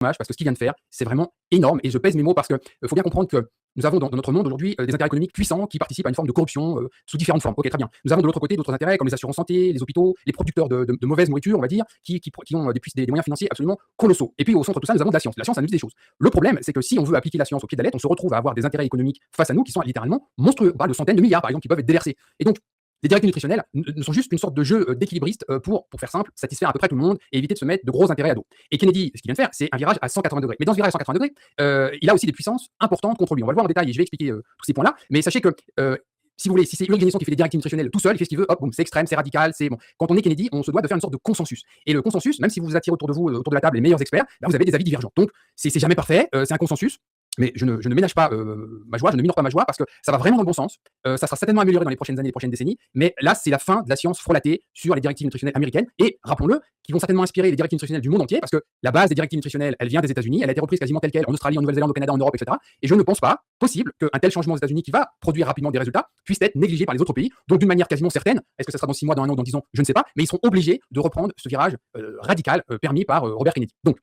parce que ce qu'il vient de faire, c'est vraiment énorme. Et je pèse mes mots parce qu'il faut bien comprendre que nous avons dans notre monde aujourd'hui des intérêts économiques puissants qui participent à une forme de corruption sous différentes formes. Ok, très bien. Nous avons de l'autre côté d'autres intérêts comme les assurances santé, les hôpitaux, les producteurs de mauvaise nourriture, on va dire, qui ont des moyens financiers absolument colossaux. Et puis au centre de tout ça, nous avons de la science. La science, ça nous dit des choses. Le problème, c'est que si on veut appliquer la science au pied de la lettre, on se retrouve à avoir des intérêts économiques face à nous qui sont littéralement monstrueux. On parle de centaines de milliards, par exemple, qui peuvent être déversés. Et donc, les directives nutritionnelles ne sont juste une sorte de jeu d'équilibriste pour faire simple, satisfaire à peu près tout le monde et éviter de se mettre de gros intérêts à dos. Et Kennedy, ce qu'il vient de faire, c'est un virage à 180 degrés. Mais dans ce virage à 180 degrés, il a aussi des puissances importantes contre lui. On va le voir en détail et je vais expliquer tous ces points-là. Mais sachez que si vous voulez, si c'est Ulrich Benison qui fait des directives nutritionnelles tout seul, il fait ce qu'il veut, hop, boum, c'est extrême, c'est radical, c'est bon. Quand on est Kennedy, on se doit de faire une sorte de consensus. Et le consensus, même si vous attirez autour de vous, autour de la table, les meilleurs experts, vous avez des avis divergents. Donc, c'est jamais parfait, c'est un consensus. Mais je ne ménage pas ma joie, je ne minore pas ma joie parce que ça va vraiment dans le bon sens. Ça sera certainement amélioré dans les prochaines années, les prochaines décennies. Mais là, c'est la fin de la science frelatée sur les directives nutritionnelles américaines. Et rappelons-le, qui vont certainement inspirer les directives nutritionnelles du monde entier parce que la base des directives nutritionnelles, elle vient des États-Unis, elle a été reprise quasiment telle quelle en Australie, en Nouvelle-Zélande, au Canada, en Europe, etc. Et je ne pense pas possible qu'un tel changement aux États-Unis qui va produire rapidement des résultats puisse être négligé par les autres pays. Donc, d'une manière quasiment certaine, est-ce que ça sera dans 6 mois, dans 1 an, dans 10 ans, je ne sais pas, mais ils seront obligés de reprendre ce virage radical permis par Robert Kennedy. Donc,